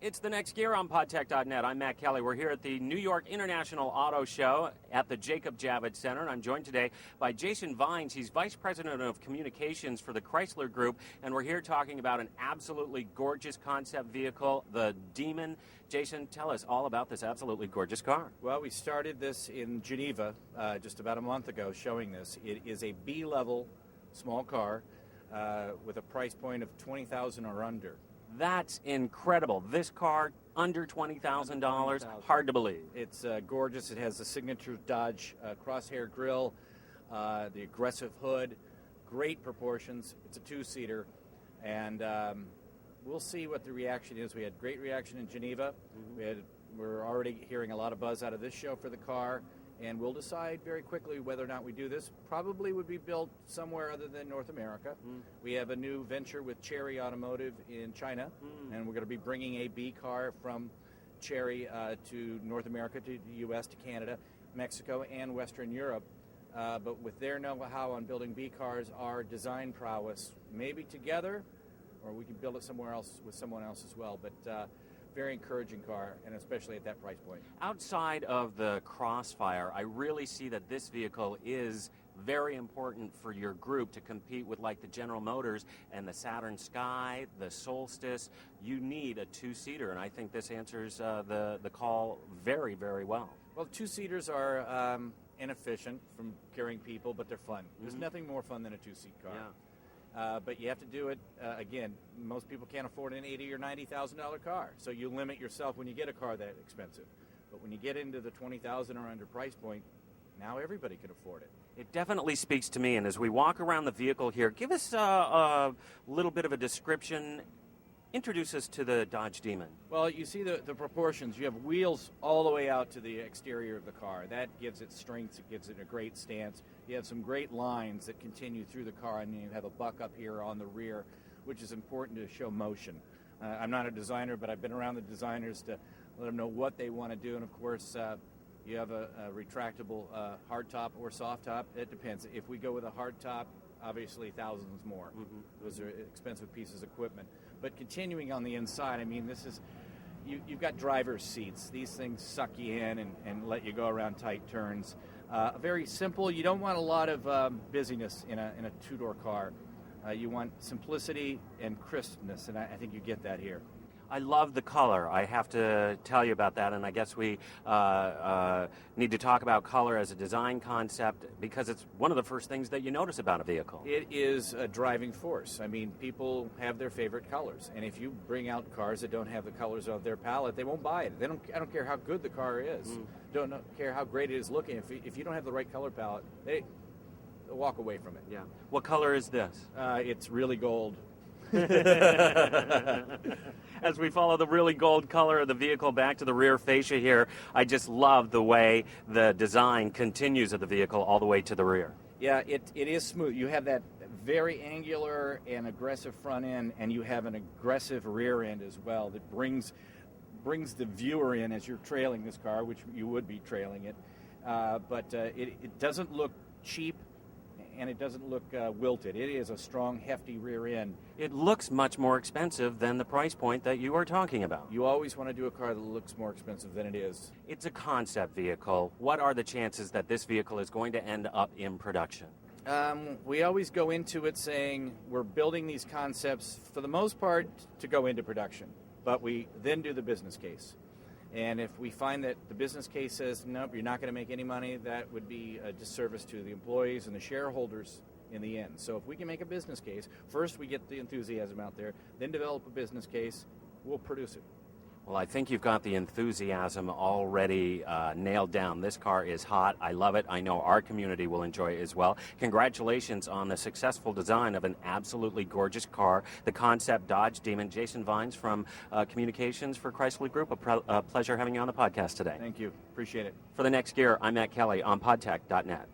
It's the next gear on Pontiac.net. I'm Matt Kelly. We're here at the New York International Auto Show at the Jacob Javits Center, and I'm joined today by Jason Vines. He's Vice President of Communications for the Chrysler Group, and we're here talking about an absolutely gorgeous concept vehicle, the Demon. Jason, tell us all about this absolutely gorgeous car. Well, we started this in Geneva just about a month ago, showing this. It is a B-level small car with a price point of $20,000 or under. That's incredible. This car, under $20,000, hard to believe. It's gorgeous. It has the signature Dodge crosshair grille, the aggressive hood, great proportions. It's a two-seater, and we'll see what the reaction is. We had great reaction in Geneva. We're already hearing a lot of buzz out of this show for the car, and we'll decide very quickly whether or not we do this. Probably would be built somewhere other than North America. We have a new venture with Chery Automotive in China, and we're going to be bringing a B car from Chery to North America, to the U.S., to Canada, Mexico, and Western Europe. But with their know-how on building B cars, our design prowess, maybe together, or we can build it somewhere else with someone else as well. But very encouraging car, and especially at that price point. Outside of the Crossfire, I really see that this vehicle is very important for your group to compete with, like the General Motors and the Saturn Sky, the Solstice. You need a two-seater, and I think this answers the call very, very well. Well, two-seaters are inefficient from carrying people, but they're fun. There's nothing more fun than a two-seat car. Yeah. But you have to do it, again, most people can't afford an $80,000 or $90,000 car, so you limit yourself when you get a car that expensive. But when you get into the $20,000 or under price point, now everybody can afford it. It definitely speaks to me, and as we walk around the vehicle here, give us a little bit of a description. Introduce us to the Dodge Demon. Well, you see the proportions. You have wheels all the way out to the exterior of the car. That gives it strength. It gives it a great stance. You have some great lines that continue through the car, and you have a buck up here on the rear, which is important to show motion. I'm not a designer, but I've been around the designers to let them know what they want to do. And, of course, you have a retractable hard top or soft top. It depends. If we go with a hard top, obviously thousands more. Those are expensive pieces of equipment. But continuing on the inside, I mean, this is, you've got driver's seats. These things suck you in and let you go around tight turns. Very simple. You don't want a lot of busyness in a two-door car. You want simplicity and crispness, and I think you get that here. I love the color. I have to tell you about that, and I guess we need to talk about color as a design concept because it's one of the first things that you notice about a vehicle. It is a driving force. I mean, people have their favorite colors, and if you bring out cars that don't have the colors of their palette, they won't buy it. I don't care how good the car is. Don't care how great it is looking. If you don't have the right color palette, they'll walk away from it. Yeah. What color is this? It's really gold. As we follow the really gold color of the vehicle back to the rear fascia here, I just love the way the design continues of the vehicle all the way to the rear. Yeah, it is smooth. You have that very angular and aggressive front end, and you have an aggressive rear end as well that brings the viewer in as you're trailing this car, which you would be trailing it. But it doesn't look cheap, and it doesn't look wilted. It is a strong, hefty rear end. It looks much more expensive than the price point that you are talking about. You always want to do a car that looks more expensive than it is. It's a concept vehicle. What are the chances that this vehicle is going to end up in production? We always go into it saying we're building these concepts, for the most part, to go into production. But we then do the business case. And if we find that the business case says, nope, you're not going to make any money, that would be a disservice to the employees and the shareholders in the end. So if we can make a business case, first we get the enthusiasm out there, then develop a business case, we'll produce it. Well, I think you've got the enthusiasm already nailed down. This car is hot. I love it. I know our community will enjoy it as well. Congratulations on the successful design of an absolutely gorgeous car, the concept Dodge Demon. Jason Vines from Communications for Chrysler Group. A pleasure having you on the podcast today. Thank you. Appreciate it. For the next gear, I'm Matt Kelly on Pontiac.net.